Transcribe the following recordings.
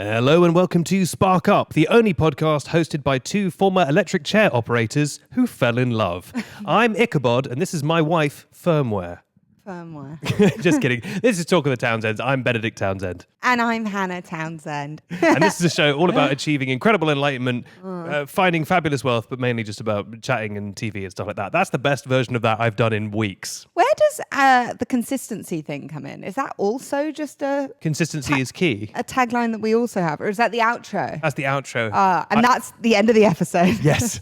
Hello and welcome to Spark Up, the only podcast hosted by two former electric chair operators who fell in love. I'm Ichabod and this is my wife, Firmware. Just kidding. This is Talk of the Townsends. I'm Benedict Townsend. And I'm Hannah Townsend. And this is a show all about achieving incredible enlightenment, finding fabulous wealth, but mainly just about chatting and TV and stuff like that. That's the best version of that I've done in weeks. Where does the consistency thing come in? Is that also just a... Consistency is key. A tagline that we also have? Or is that the outro? That's the outro. That's the end of the episode. Yes.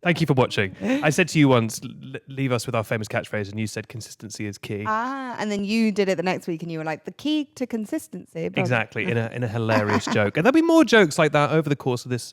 Thank you for watching. I said to you once, leave us with our famous catchphrase, and you said consistency is key. And then you did it the next week, and you were like, the key to consistency. Exactly, in a hilarious joke. And there'll be more jokes like that over the course of this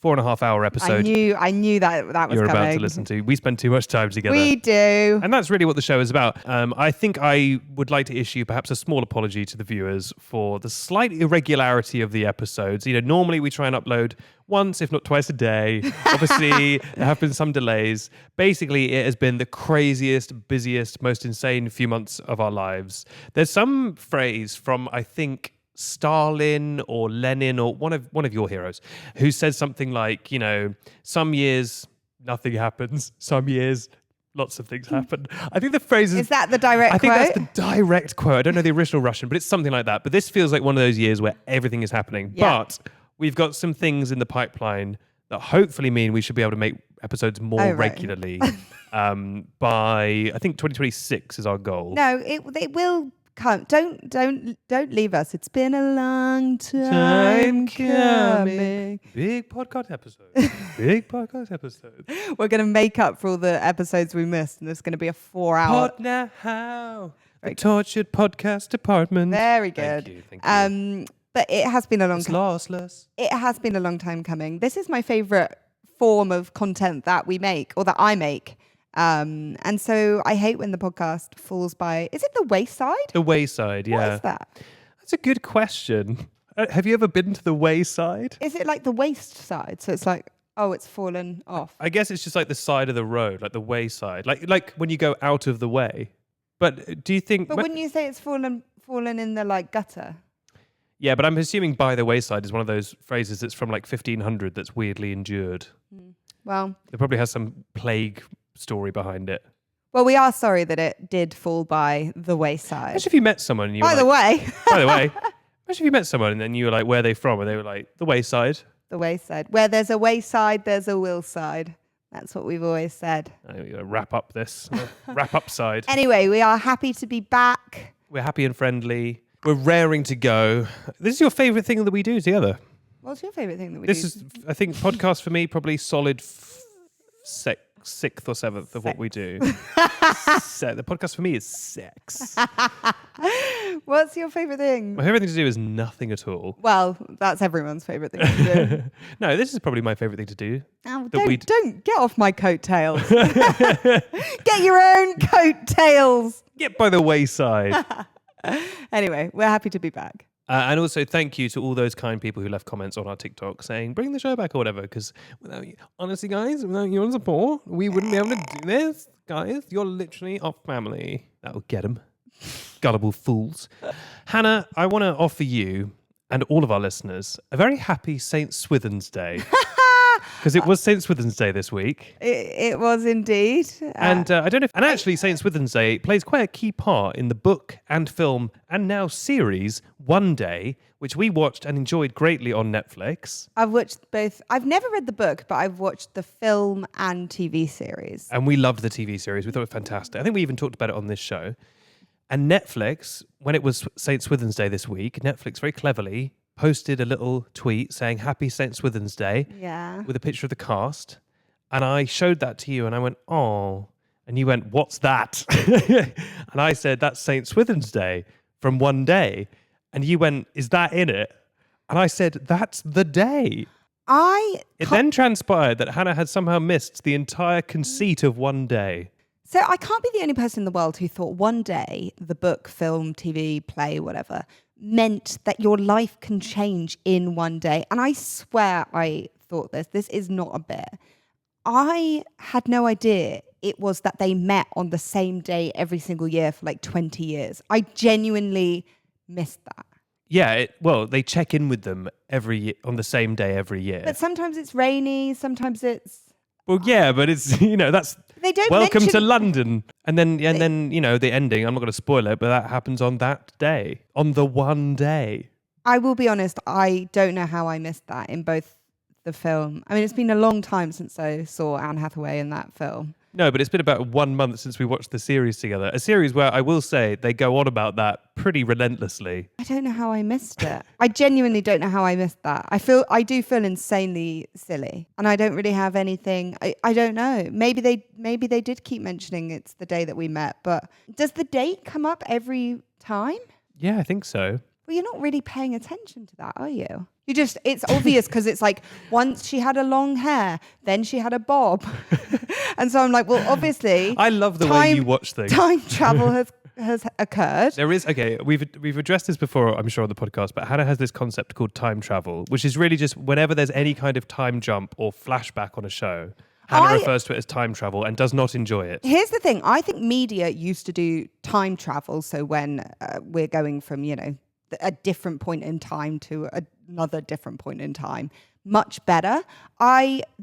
4.5 hour episode. I knew that was you're coming. about to listen to. We spend too much time together. We do. And that's really what the show is about. I think I would like to issue perhaps a small apology to the viewers for the slight irregularity of the episodes. You know, normally we try and upload once, if not twice a day. Obviously, there have been some delays. Basically, it has been the craziest, busiest, most insane few months of our lives. There's some phrase from, I think, Stalin or Lenin or one of your heroes who says something like, you know, some years nothing happens, some years lots of things happen. I think the phrase is that the direct quote? I think that's the direct quote. I don't know the original Russian, but it's something like that. But this feels like one of those years where everything is happening. Yeah. But we've got some things in the pipeline that hopefully mean we should be able to make episodes more regularly. By I think 2026 is our goal. No, it will come. Don't leave us. It's been a long time coming. Big podcast episode. Big podcast episode. We're going to make up for all the episodes we missed, and there's going to be a 4-hour. Pod now. The tortured podcast department. Very good. Thank you. But it has been a long time. Lossless. It has been a long time coming. This is my favorite form of content that we make, or that I make. And so I hate when the podcast falls by. Is it the wayside? The wayside, yeah. What is that? That's a good question. Have you ever been to the wayside? Is it like the waste side? So it's like, oh, it's fallen off. I guess it's just like the side of the road, like the wayside, like when you go out of the way. But do you think? But wouldn't you say it's fallen in the like gutter? Yeah, but I'm assuming by the wayside is one of those phrases that's from like 1500 that's weirdly endured. Well, it probably has some plague story behind it. Well, we are sorry that it did fall by the wayside. Imagine if you met someone and you By the way, imagine if you met someone and then you were like, where are they from? And they were like, the wayside. The wayside. Where there's a wayside, there's a will side. That's what we've always said. I'm going to wrap up this. Wrap up side. Anyway, we are happy to be back. We're happy and friendly. We're raring to go. This is your favourite thing that we do together. What's your favourite thing that we do? This is, I think, podcast for me, probably solid sixth or seventh of what we do. The podcast for me is sex. What's your favourite thing? My favourite thing to do is nothing at all. Well, that's everyone's favourite thing to do. No, this is probably my favourite thing to do. Oh, don't get off my coattails. Get your own coattails. Get by the wayside. Anyway, we're happy to be back. And also thank you to all those kind people who left comments on our TikTok saying, bring the show back or whatever, because honestly, guys, without your support, we wouldn't be able to do this. Guys, you're literally our family. That'll get them. Gullible fools. Hannah, I want to offer you and all of our listeners a very happy St. Swithin's Day. Because it was St. Swithin's Day this week. It was indeed. And I don't know if... And actually, St. Swithin's Day plays quite a key part in the book and film and now series One Day, which we watched and enjoyed greatly on Netflix. I've watched both. I've never read the book, but I've watched the film and TV series. And we loved the TV series. We thought it was fantastic. I think we even talked about it on this show. And Netflix, when it was St. Swithin's Day this week, Netflix very cleverly posted a little tweet saying Happy St. Swithin's Day with a picture of the cast. And I showed that to you and I went, oh. And you went, what's that? And I said, that's St. Swithin's Day from One Day. And you went, is that in it? And I said, that's the day. It then transpired that Hannah had somehow missed the entire conceit of One Day. So I can't be the only person in the world who thought One Day, the book, film, TV, play, whatever, meant that your life can change in one day. And I swear I thought this is not a bit. I had no idea it was that they met on the same day every single year for like 20 years. I genuinely missed that. Well, they check in with them on the same day every year. But sometimes it's rainy, sometimes it's... Well, yeah, but it's, that's... They don't Welcome mention... to London. And then, the ending, I'm not going to spoil it, but that happens on that day. On the one day. I will be honest, I don't know how I missed that in both the film. I mean, it's been a long time since I saw Anne Hathaway in that film. No, but it's been about 1 month since we watched the series together. A series where I will say they go on about that pretty relentlessly. I don't know how I missed it. I genuinely don't know how I missed that. I do feel insanely silly, and I don't really have anything. I don't know. Maybe they did keep mentioning it's the day that we met, but does the date come up every time? Yeah, I think so. Well, you're not really paying attention to that, are you? It's obvious because it's like once she had a long hair, then she had a bob. And so I'm like, well, obviously. I love the way you watch things. Time travel has occurred. There is, we've addressed this before, I'm sure, on the podcast, but Hannah has this concept called time travel, which is really just whenever there's any kind of time jump or flashback on a show, Hannah refers to it as time travel and does not enjoy it. Here's the thing. I think media used to do time travel. So when we're going from, a different point in time to another different point in time, much better.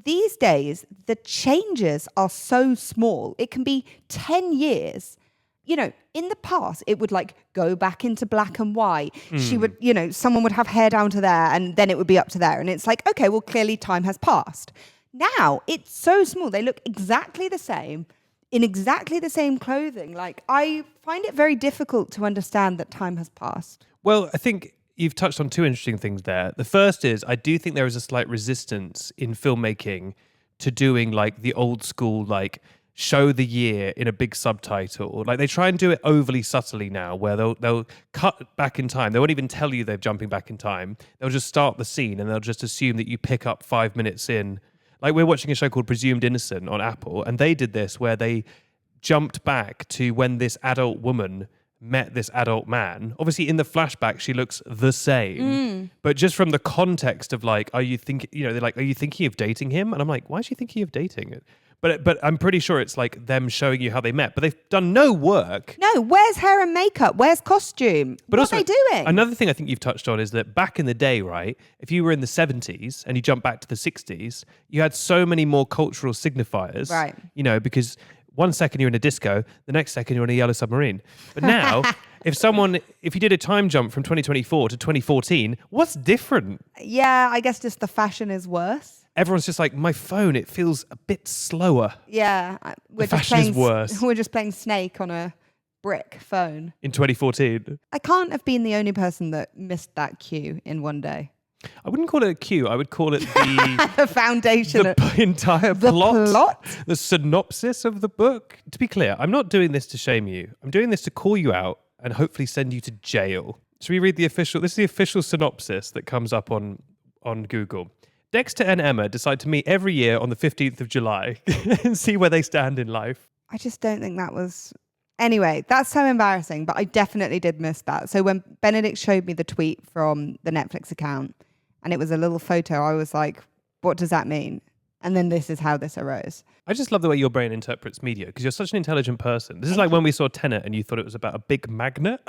These days, the changes are so small. It can be 10 years. In the past, it would go back into black and white. She would, someone would have hair down to there and then it would be up to there. And it's like, okay, well, clearly time has passed. Now it's so small. They look exactly the same in exactly the same clothing. I find it very difficult to understand that time has passed. Well, I think you've touched on two interesting things there. The first is I do think there is a slight resistance in filmmaking to doing the old school, show the year in a big subtitle. They try and do it overly subtly now where they'll cut back in time. They won't even tell you they're jumping back in time. They'll just start the scene and they'll just assume that you pick up 5 minutes in. We're watching a show called Presumed Innocent on Apple, and they did this where they jumped back to when this adult woman met this adult man. Obviously, in the flashback, she looks the same. But just from the context of are you thinking? They're are you thinking of dating him? And I'm like, why is she thinking of dating it? But I'm pretty sure it's them showing you how they met. But they've done no work. No, where's hair and makeup? Where's costume? But what also, are they doing? Another thing I think you've touched on is that back in the day, right, if you were in the 70s and you jump back to the 60s, you had so many more cultural signifiers. Right. Because 1 second you're in a disco, the next second you're in a yellow submarine. But now, if you did a time jump from 2024 to 2014, what's different? Yeah, I guess just the fashion is worse. Everyone's just my phone, it feels a bit slower. Yeah. The fashion is worse. We're just playing Snake on a brick phone. In 2014. I can't have been the only person that missed that cue in one day. I wouldn't call it a cue. I would call it the... the foundation. The entire plot. Plot? The synopsis of the book. To be clear, I'm not doing this to shame you. I'm doing this to call you out and hopefully send you to jail. Should we read this is the official synopsis that comes up on Google. Dexter and Emma decide to meet every year on the 15th of July and see where they stand in life. I just don't think that was... Anyway, that's so embarrassing, but I definitely did miss that. So when Benedict showed me the tweet from the Netflix account and it was a little photo, I was like, what does that mean? And then this is how this arose. I just love the way your brain interprets media because you're such an intelligent person. This is like when we saw Tenet and you thought it was about a big magnet.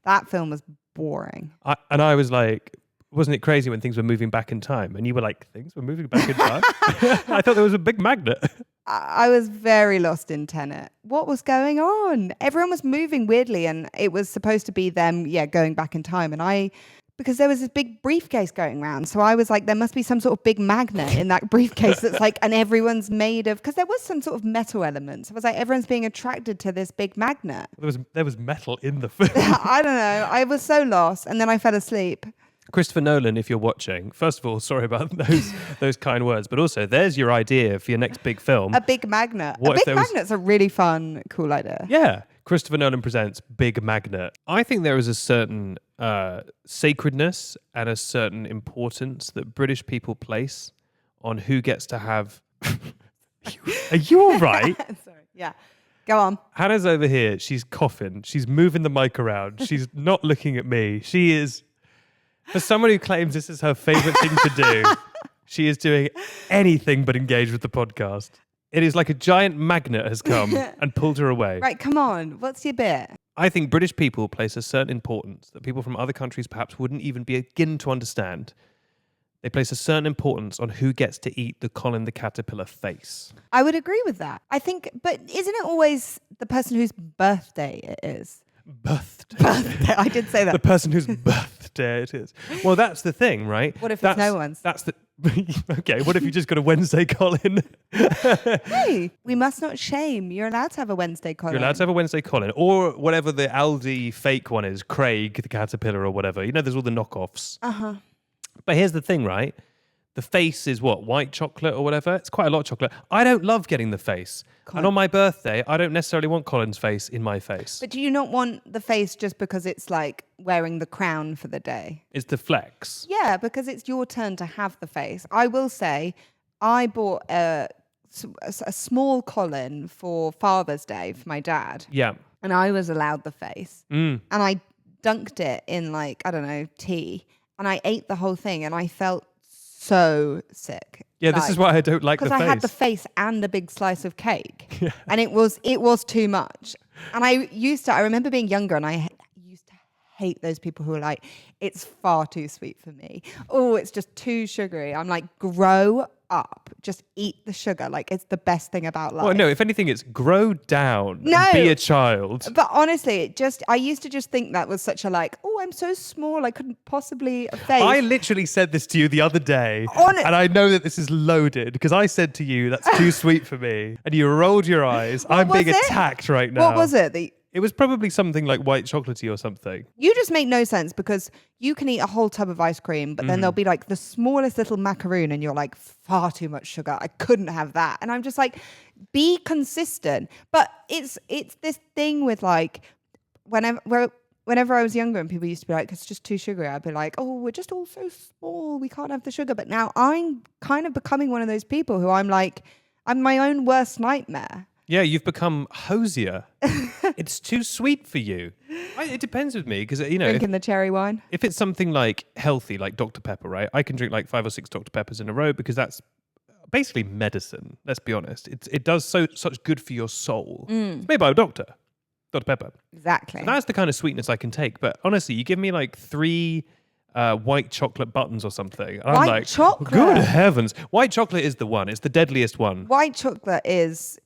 That film was boring. I was like... Wasn't it crazy when things were moving back in time? And you were like, things were moving back in time? I thought there was a big magnet. I was very lost in Tenet. What was going on? Everyone was moving weirdly and it was supposed to be them, going back in time. And because there was this big briefcase going around. So I was like, there must be some sort of big magnet in that briefcase that's and everyone's made of, because there was some sort of metal elements. I was like, everyone's being attracted to this big magnet. There was metal in the film. I don't know. I was so lost. And then I fell asleep. Christopher Nolan, if you're watching, first of all, sorry about those kind words, but also there's your idea for your next big film. A big magnet. Magnet's a really fun, cool idea. Yeah. Christopher Nolan presents Big Magnet. I think there is a certain sacredness and a certain importance that British people place on who gets to have... Are you all right? Sorry. Yeah. Go on. Hannah's over here. She's coughing. She's moving the mic around. She's not looking at me. She is... For someone who claims this is her favorite thing to do, she is doing anything but engage with the podcast. It is like a giant magnet has come and pulled her away. Right, come on. What's your bit? I think British people place a certain importance that people from other countries perhaps wouldn't even begin to understand. They place a certain importance on who gets to eat the Colin the Caterpillar face. I would agree with that. I think, but isn't it always the person whose birthday it is? Birthday. I did say that. The person whose birthday it is. Well, that's the thing, right? What if it's no one's? That's the... Okay, what if you just got a Wednesday Colin? Hey, we must not shame. You're allowed to have a Wednesday Colin. You're allowed to have a Wednesday Colin. Or whatever the Aldi fake one is, Craig the Caterpillar or whatever. You know, there's all the knockoffs. Uh-huh. But here's the thing, right? The face is what? White chocolate or whatever? It's quite a lot of chocolate. I don't love getting the face. Colin. And on my birthday, I don't necessarily want Colin's face in my face. But do you not want the face just because it's like wearing the crown for the day? It's the flex. Yeah, because it's your turn to have the face. I will say, I bought a small Colin for Father's Day for my dad. Yeah. And I was allowed the face. Mm. And I dunked it in like, I don't know, tea. And I ate the whole thing and I felt so sick. Yeah, this is why I don't like the face. Because I had the face and a big slice of cake. Yeah. And it was too much. And I remember being younger and I used to hate those people who are like, it's far too sweet for me. Oh, it's just too sugary. I'm like, grow up. Just eat the sugar. Like, it's the best thing about life. Well, no, if anything, it's grow down. No. And be a child. But honestly, I used to just think that was such a like, oh, I'm so small, I couldn't possibly face. I literally said this to you the other day, and I know that this is loaded because I said to you, that's too sweet for me. And you rolled your eyes. I'm being attacked right now. What was it? It was probably something like white chocolatey or something. You just make no sense because you can eat a whole tub of ice cream, but then there'll be like the smallest little macaroon and you're like, far too much sugar. I couldn't have that. And I'm just like, be consistent. But it's this thing with like, whenever I was younger and people used to be like, it's just too sugary, I'd be like, oh, we're just all so small. We can't have the sugar. But now I'm kind of becoming one of those people who I'm like, I'm my own worst nightmare. Yeah, you've become hosier. It's too sweet for you. It depends with me because, you know, drinking the cherry wine. If it's something like healthy, like Dr. Pepper, right? I can drink like 5 or 6 Dr. Peppers in a row because that's basically medicine. Let's be honest. It does such good for your soul. It's made by a doctor, Dr. Pepper. Exactly. So that's the kind of sweetness I can take. But honestly, you give me like 3 white chocolate buttons or something. And I'm like, chocolate. Good heavens. White chocolate is the one. It's the deadliest one. White chocolate is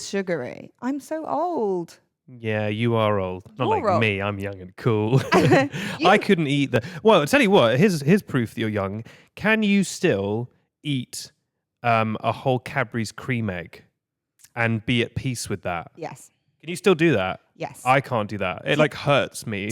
sugary. I'm so old. Yeah, you are old. Not You're like old. me. I'm young and cool. I couldn't eat the... Well, I'll tell you what. Here's proof that you're young. Can you still eat a whole Cadbury's cream egg and be at peace with that? Yes. Can you still do that? Yes. I can't do that. It like hurts me.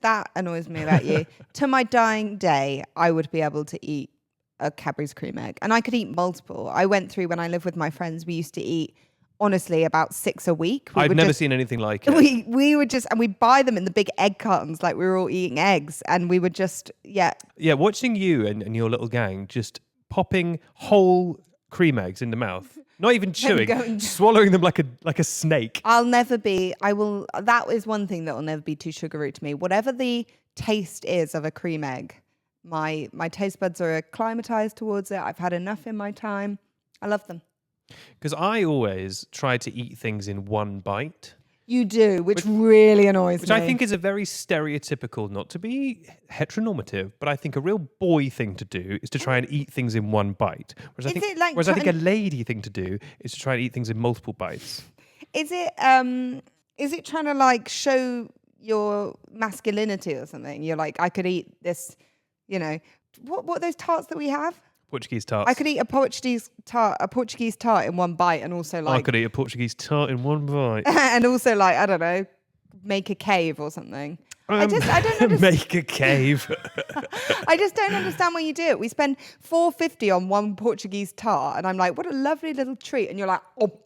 That annoys me about you. To my dying day, I would be able to eat a Cadbury's cream egg. And I could eat multiple. I went through when I lived with my friends, we used to eat, honestly, about 6 a week. I've never seen anything like it. We would just, and we'd buy them in the big egg cartons like we were all eating eggs. And we would just, Yeah, watching you and your little gang just popping whole cream eggs in the mouth. Not even chewing, swallowing them like a snake. That is one thing that will never be too sugary to me. Whatever the taste is of a cream egg, my taste buds are acclimatized towards it. I've had enough in my time. I love them. Because I always try to eat things in one bite. You do, which really annoys me. Which I think is a very stereotypical, not to be heteronormative, but I think a real boy thing to do is to try and eat things in one bite. Whereas I think a lady thing to do is to try and eat things in multiple bites. Is it trying to like show your masculinity or something? You're like, I could eat this, you know, what are those tarts that we have? Portuguese tarts. I could eat a Portuguese tart in one bite, and also like I could eat a Portuguese tart in one bite, and also like I don't know, make a cave or something. I don't understand. Make a cave. I just don't understand why you do it. We spend $4.50 on one Portuguese tart, and I'm like, what a lovely little treat, and you're like, oh,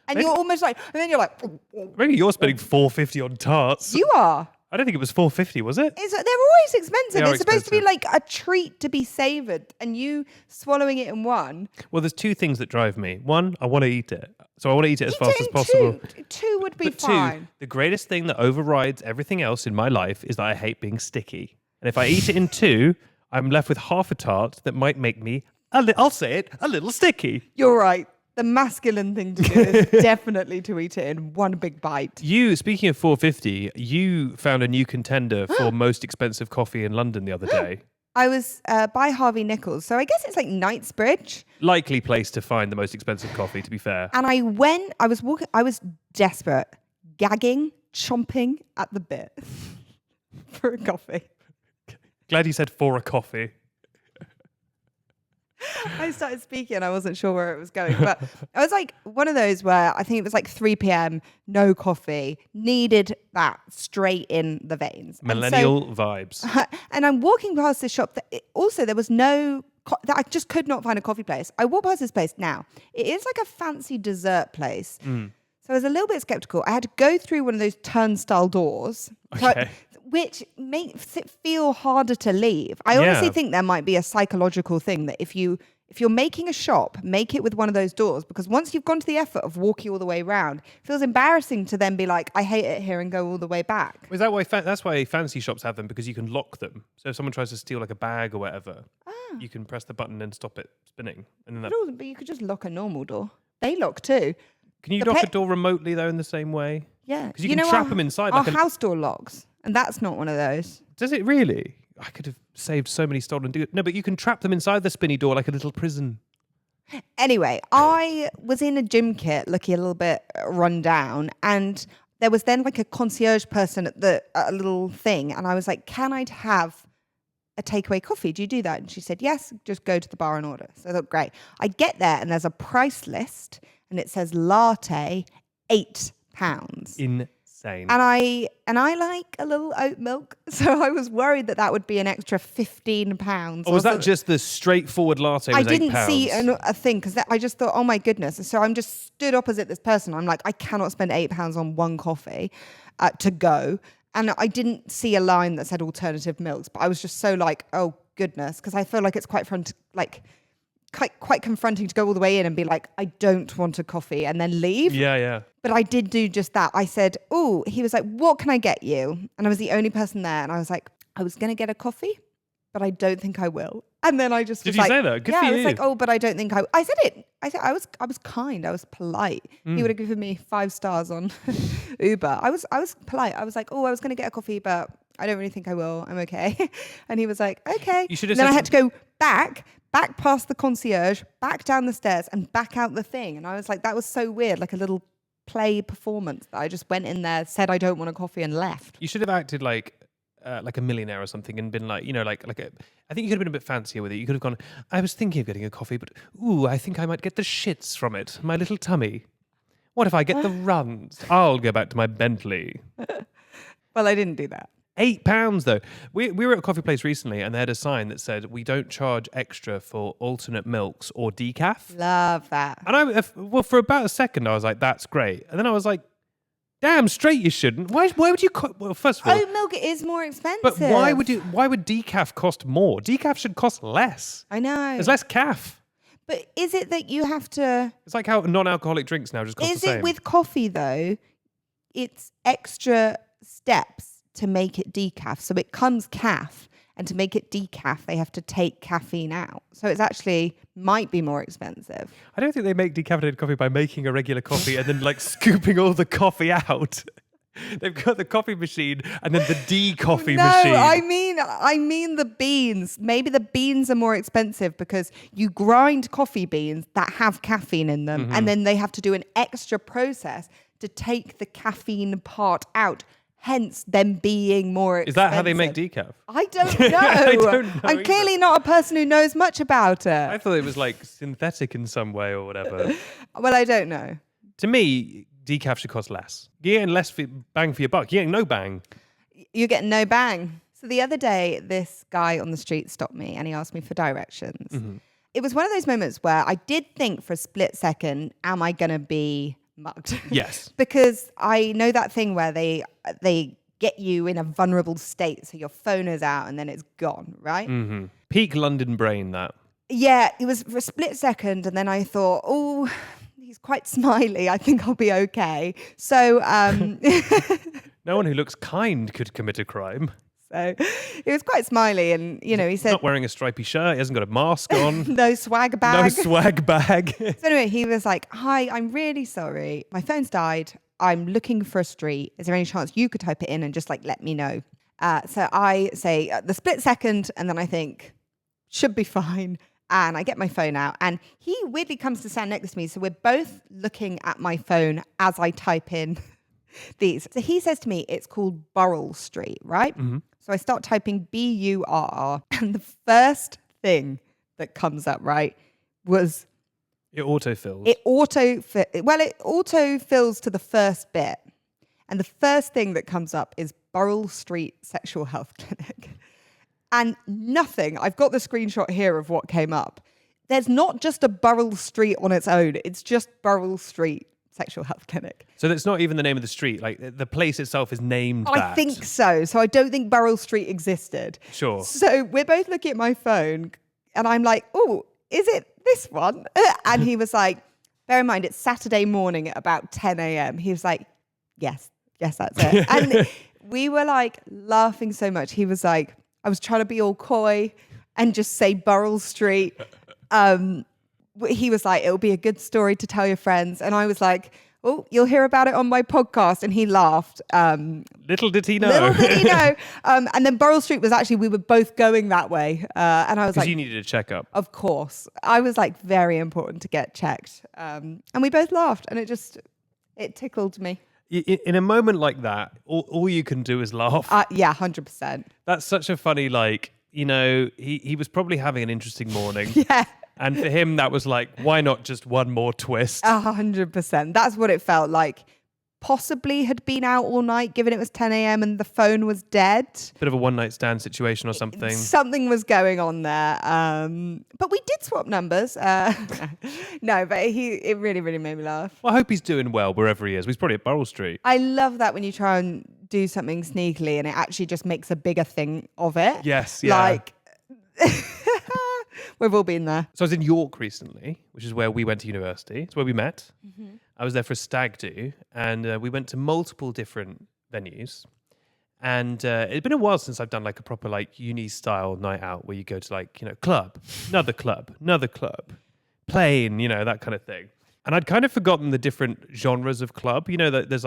and you're almost like, and then you're like, oh. Maybe you're spending $4.50 on tarts. You are. I don't think it was $4.50, was it? They're always expensive. They are it's supposed to be expensive. like a treat to be savoured, and you swallowing it in one. Well, there's 2 things that drive me. One, I want to eat it. So I want to eat it as fast as possible. Two would be But fine. 2, the greatest thing that overrides everything else in my life is that I hate being sticky. And if I eat it in 2, I'm left with half a tart that might make me, I'll say it, a little sticky. You're right. The masculine thing to do is definitely to eat it in one big bite. You, speaking of 450, you found a new contender for most expensive coffee in London the other day. I was by Harvey Nichols, so I guess it's like Knightsbridge. Likely place to find the most expensive coffee, to be fair. And I was desperate, gagging, chomping at the bit for a coffee. Glad you said for a coffee. I started speaking and I wasn't sure where it was going. But I was like one of those where I think it was like 3 p.m, no coffee, needed that straight in the veins. Millennial vibes. And I'm walking past this shop that also there was no, that I just could not find a coffee place. I walk past this place now. It is like a fancy dessert place. So I was a little bit skeptical. I had to go through one of those turnstile doors. Okay. Which makes it feel harder to leave. I honestly think there might be a psychological thing that if you're making a shop, make it with one of those doors, because once you've gone to the effort of walking all the way around, it feels embarrassing to then be like, I hate it here and go all the way back. Is that why that's why fancy shops have them, because you can lock them. So if someone tries to steal like a bag or whatever, you can press the button and stop it spinning. And then But you could just lock a normal door. They lock too. Can you lock a door remotely though in the same way? Yeah. Because you can trap them inside. Our house door locks. And that's not one of those. Does it really? I could have saved so many stolen... No, but you can trap them inside the spinny door like a little prison. Anyway, I was in a gym kit looking a little bit run down, and there was then like a concierge person at a little thing, and I was like, can I have a takeaway coffee? Do you do that? And she said, yes, just go to the bar and order. So I thought, great. I get there and there's a price list and it says latte, £8. Insane. And I like a little oat milk, so I was worried that would be an extra £15. Or was that just the straightforward latte? I didn't see a thing because I just thought, oh my goodness. And so I'm just stood opposite this person. I'm like, I cannot spend £8 on one coffee to go. And I didn't see a line that said alternative milks, but I was just so like, oh goodness, because I feel like it's quite quite confronting to go all the way in and be like, I don't want a coffee and then leave. Yeah. But I did do just that. I said, oh, he was like, what can I get you? And I was the only person there. And I was like, I was going to get a coffee, but I don't think I will. And then I just Did was you like, say that? Good for I you. was like, oh, but I don't think I said it. I said I was kind. I was polite. He would have given me 5 stars on Uber. I was polite. I was like, oh, I was going to get a coffee, but I don't really think I will. I'm okay. And he was like, okay. You should have then said I had to go back past the concierge, back down the stairs and back out the thing. And I was like, that was so weird, like a little play performance that I just went in there, said I don't want a coffee and left. You should have acted like a millionaire or something and been like, I think you could have been a bit fancier with it. You could have gone, I was thinking of getting a coffee, but I think I might get the shits from it. My little tummy. What if I get the runs? I'll go back to my Bentley. Well, I didn't do that. £8 though. We were at a coffee place recently and they had a sign that said, we don't charge extra for alternate milks or decaf. Love that. And for about a second, I was like, that's great. And then I was like, damn straight you shouldn't. Why would you... Well, first of all... Oat milk is more expensive. But why would decaf cost more? Decaf should cost less. I know. There's less caf. But is it that you have to... It's like how non-alcoholic drinks now just cost the same. Is it with coffee, though, it's extra steps to make it decaf. So it comes caf, and to make it decaf, they have to take caffeine out. So it's actually might be more expensive. I don't think they make decaffeinated coffee by making a regular coffee and then like scooping all the coffee out. They've got the coffee machine and then the de-coffee machine. No, I mean the beans. Maybe the beans are more expensive because you grind coffee beans that have caffeine in them, and then they have to do an extra process to take the caffeine part out. Hence them being more expensive. Is that how they make decaf? I don't know. I don't know I'm either. clearly not a person who knows much about it. I thought it was like synthetic in some way or whatever. Well, I don't know. To me, decaf should cost less. You're getting less bang for your buck. You're getting no bang. You're getting no bang. So the other day, this guy on the street stopped me and he asked me for directions. It was one of those moments where I did think for a split second, am I going to be mugged? Yes. Because I know that thing where they get you in a vulnerable state, so your phone is out and then it's gone, right? Peak London brain, that. Yeah, it was for a split second, and then I thought, oh, he's quite smiley. I think I'll be okay. So no one who looks kind could commit a crime. So he was quite smiley, and he said, Not wearing a stripy shirt. He hasn't got a mask on. no swag bag. No swag bag. So anyway, he was like, hi, I'm really sorry. My phone's died. I'm looking for a street. Is there any chance you could type it in and just let me know? So I say the split second, and then I think, should be fine. And I get my phone out, and he weirdly comes to stand next to me. So we're both looking at my phone as I type in these. So he says to me, it's called Burrell Street, right? Mm-hmm. So I start typing BURR, and the first thing that comes up, right, was... It autofills. It autofills to the first bit. And the first thing that comes up is Burrell Street Sexual Health Clinic. And nothing, I've got the screenshot here of what came up. There's not just a Burrell Street on its own. It's just Burrell Street Sexual Health Clinic. So that's not even the name of the street. Like the place itself is named that. I think so. So I don't think Burrell Street existed. Sure. So we're both looking at my phone, and I'm like, oh, is it this one? And he was like, bear in mind, it's Saturday morning at about 10 a.m. He was like, yes, that's it. And we were like laughing so much. He was like, I was trying to be all coy and just say Burrell Street. He was like, it'll be a good story to tell your friends. And I was like, oh, you'll hear about it on my podcast. And he laughed. Little did he know. Little did he know. And then Burrell Street was actually, we were both going that way. And I was like... Because you needed a checkup. Of course. I was like, very important to get checked. And we both laughed, and it tickled me. In a moment like that, all you can do is laugh. Yeah, 100%. That's such a funny, he was probably having an interesting morning. Yeah. And for him, that was like, why not just one more twist? 100%. That's what it felt like. Possibly had been out all night, given it was 10 a.m. and the phone was dead. Bit of a one-night stand situation or something. Something was going on there. But we did swap numbers. No, but it really, really made me laugh. Well, I hope he's doing well wherever he is. He's probably at Burrell Street. I love that when you try and do something sneakily and it actually just makes a bigger thing of it. Yes, yeah. Like... We've all been there. So I was in York recently, which is where we went to university. It's where we met. Mm-hmm. I was there for a stag do, and we went to multiple different venues. And it's been a while since I've done like a proper uni-style night out where you go to club, another club, plane, that kind of thing. And I'd kind of forgotten the different genres of club. That there's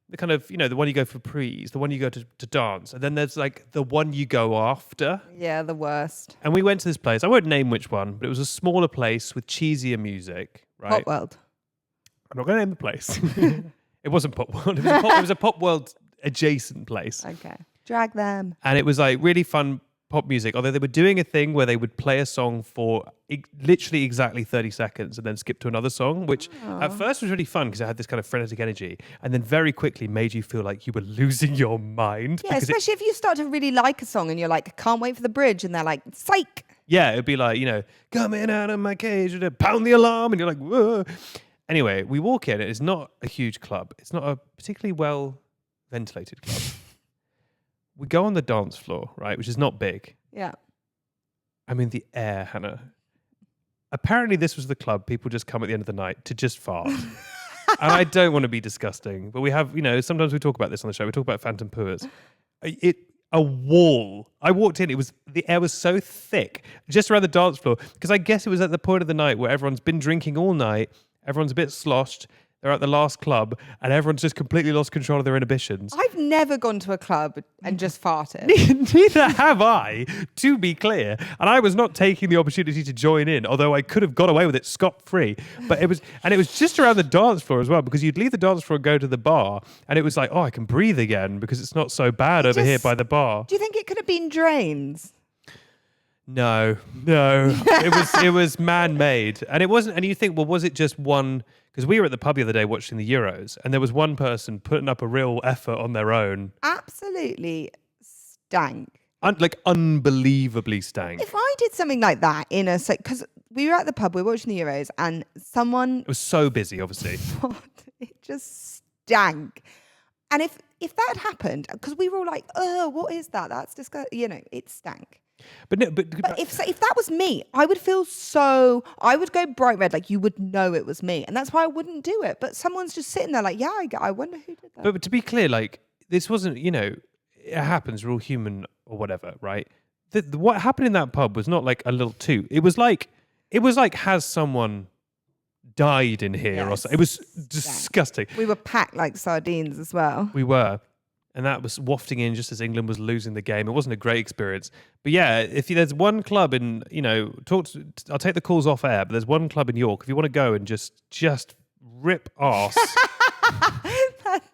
the kind of, the one you go for prees, the one you go to dance, and then there's the one you go after. Yeah, the worst. And we went to this place. I won't name which one, but it was a smaller place with cheesier music, right? Pop World. I'm not going to name the place. It wasn't Pop World. It was a Pop World adjacent place. Okay. Drag them. And it was really fun pop music, although they were doing a thing where they would play a song for literally exactly 30 seconds and then skip to another song, which at first was really fun because it had this kind of frenetic energy, and then very quickly made you feel like you were losing your mind. Yeah, especially if you start to really like a song and you're like, I can't wait for the bridge, and they're like, psych. Yeah, it'd be like, coming out of my cage and pound the alarm, and you're like, whoa. Anyway, we walk in, it's not a huge club. It's not a particularly well ventilated club. We go on the dance floor, right, which is not big. Yeah. I mean, the air, Hannah. Apparently, this was the club people just come at the end of the night to just fart. And I don't want to be disgusting, but we have, sometimes we talk about this on the show. We talk about phantom poos. A wall. I walked in, the air was so thick just around the dance floor, because I guess it was at the point of the night where everyone's been drinking all night, everyone's a bit sloshed, they're at the last club, and everyone's just completely lost control of their inhibitions. I've never gone to a club and just farted. Neither have I, to be clear. And I was not taking the opportunity to join in, although I could have got away with it scot-free. But it was just around the dance floor as well, because you'd leave the dance floor and go to the bar, and it was like, oh, I can breathe again because it's not so bad over here by the bar. Do you think it could have been drains? No. It was man-made. And it wasn't, and you think, well, was it just one? Because we were at the pub the other day watching the Euros, and there was one person putting up a real effort on their own. Absolutely stank. Unbelievably stank. If I did something like that because we were at the pub, we were watching the Euros, and someone... It was so busy, obviously. It just stank. And if that had happened, because we were all like, oh, what is that? That's disgusting. It stank. But if that was me, I would feel I would go bright red, like you would know it was me. And that's why I wouldn't do it. But someone's just sitting there like, yeah, I wonder who did that. But to be clear, this wasn't, it happens. We're all human or whatever, right? What happened in that pub was not like a little toot. It was like has someone died in here or something. It was disgusting. We were packed like sardines as well. We were. And that was wafting in just as England was losing the game. It wasn't a great experience. But yeah, if there's one club in, I'll take the calls off air, but there's one club in York. If you want to go and just rip arse. That's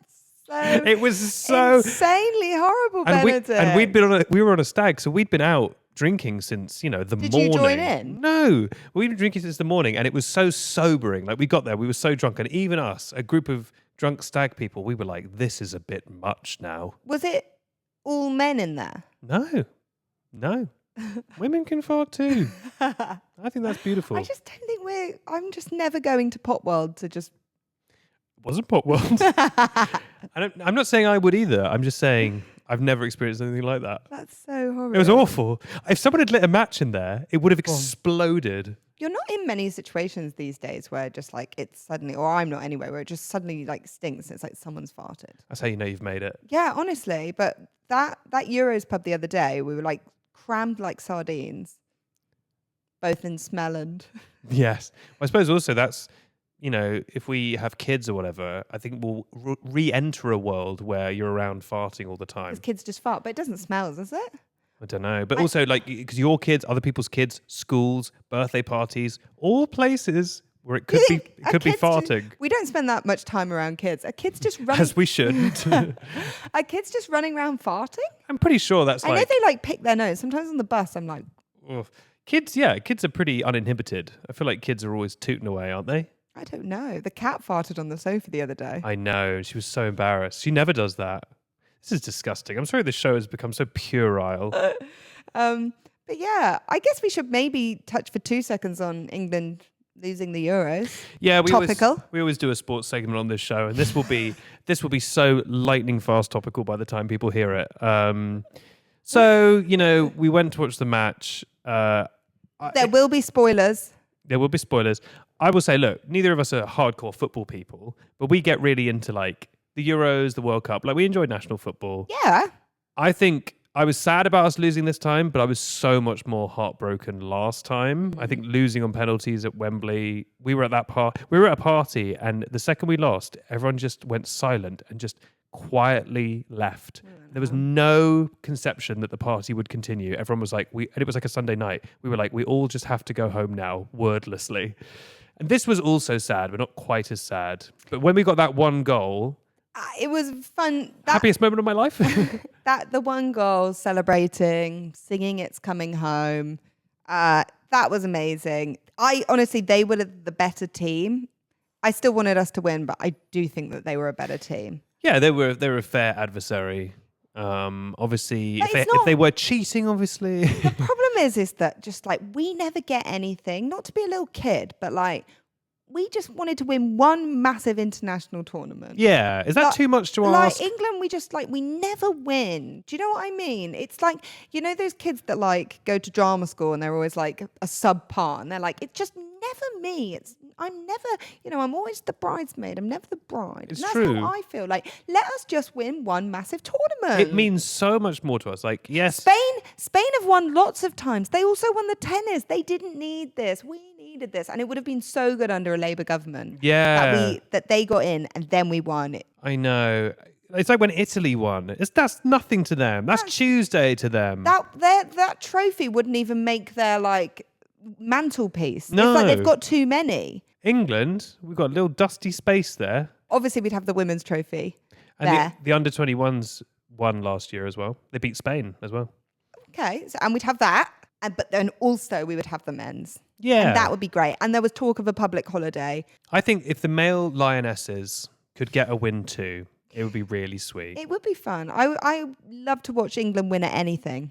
so it was so insanely horrible, Benedict. We were on a stag, so we'd been out drinking since, the morning. Did you join in? No. We'd been drinking since the morning, and it was so sobering. Like, we got there, we were so drunk, and even us, a group of drunk stag people, we were like, this is a bit much now. Was it all men in there? No. Women can fart too. I think that's beautiful. I just don't think I'm just never going to Pop World to just... It wasn't Pop World. I'm not saying I would either. I'm just saying I've never experienced anything like that. That's so horrible. It was awful. If someone had lit a match in there, it would have exploded. You're not in many situations these days where just like it's suddenly, or I'm not anyway, where it just suddenly like stinks. It's like someone's farted. That's how you know you've made it. Yeah, honestly. But that Euros pub the other day, we were like crammed like sardines, both in smell and... Yes. Well, I suppose also that's, if we have kids or whatever, I think we'll re-enter a world where you're around farting all the time. Because kids just fart, but it doesn't smell, does it? I don't know. But also, like, because your kids, other people's kids, schools, birthday parties, all places where it could be farting. We don't spend that much time around kids. Are kids just running... As we shouldn't. Are kids just running around farting? I'm pretty sure that's I know they like pick their nose. Sometimes on the bus, I'm like... Ugh. Kids are pretty uninhibited. I feel like kids are always tooting away, aren't they? I don't know. The cat farted on the sofa the other day. I know. She was so embarrassed. She never does that. This is disgusting. I'm sorry this show has become so puerile. But yeah, I guess we should maybe touch for 2 seconds on England losing the Euros. Yeah, topical. We always do a sports segment on this show, and this will be so lightning fast topical by the time people hear it. So we went to watch the match. There will be spoilers. There will be spoilers. I will say, look, neither of us are hardcore football people, but we get really into like the Euros, the World Cup. Like, we enjoy national football. Yeah. I think I was sad about us losing this time, but I was so much more heartbroken last time. I think losing on penalties at Wembley, we were at a party, and the second we lost, everyone just went silent and just quietly left. There was no conception that the party would continue. Everyone was like, and it was like a Sunday night. We were like, we all just have to go home now, wordlessly. And this was also sad, but not quite as sad. But when we got that one goal... it was fun. Happiest moment of my life. The one goal, celebrating, singing It's Coming Home. That was amazing. Honestly, they were the better team. I still wanted us to win, but I do think that they were a better team. Yeah, they were a fair adversary. Obviously, if they were cheating, obviously. The problem is that just like we never get anything. Not to be a little kid, but like we just wanted to win one massive international tournament. Yeah, is that too much to ask? Like England, we never win. Do you know what I mean? It's like, those kids that like go to drama school and they're always like a subpart, and they're like, it's just never me. I'm never, I'm always the bridesmaid. I'm never the bride. It's that's true. how I feel. Like, let us just win one massive tournament. It means so much more to us. Like, yes. Spain have won lots of times. They also won the tennis. They didn't need this. We needed this. And it would have been so good under a Labour government. Yeah. That they got in and then we won it. I know. It's like when Italy won. That's nothing to them. That's Tuesday to them. That trophy wouldn't even make their like mantelpiece. No. It's like they've got too many. England, we've got a little dusty space there. Obviously, we'd have the women's trophy and there. The under-21s won last year as well. They beat Spain as well. Okay, and we'd have that. But then also we would have the men's. Yeah. And that would be great. And there was talk of a public holiday. I think if the male Lionesses could get a win too, it would be really sweet. It would be fun. I love to watch England win at anything.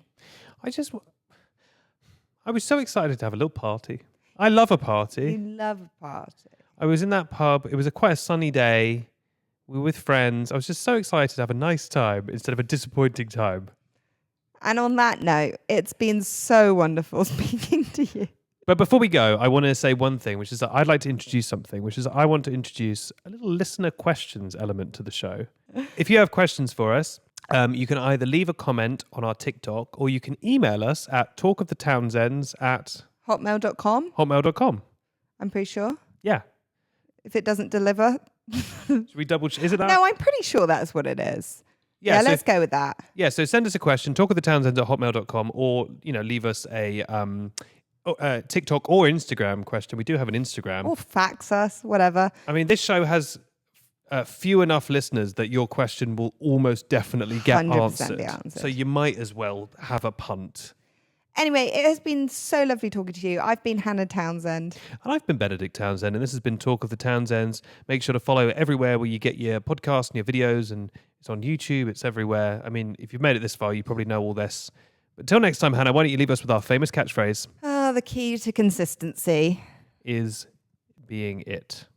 I was so excited to have a little party. I love a party. You love a party. I was in that pub. It was quite a sunny day. We were with friends. I was just so excited to have a nice time instead of a disappointing time. And on that note, it's been so wonderful speaking to you. But before we go, I want to say one thing, which is that I'd like to introduce something, which is I want to introduce a little listener questions element to the show. If you have questions for us, You can either leave a comment on our TikTok or you can email us at talkofthetownsends@hotmail.com. Hotmail.com. I'm pretty sure. Yeah. If it doesn't deliver. Should we double check? Is it that? No, I'm pretty sure that's what it is. Yeah, so let's go with that. Yeah, so send us a question, talkofthetownsends@hotmail.com, or, leave us a TikTok or Instagram question. We do have an Instagram. Or fax us, whatever. I mean, this show has few enough listeners that your question will almost definitely get 100% be answered. So you might as well have a punt. Anyway, it has been so lovely talking to you. I've been Hannah Townsend. And I've been Benedict Townsend, and this has been Talk of the Townsends. Make sure to follow everywhere where you get your podcasts and your videos, and it's on YouTube, it's everywhere. I mean, if you've made it this far, you probably know all this. But until next time, Hannah, why don't you leave us with our famous catchphrase? The key to consistency Is being it.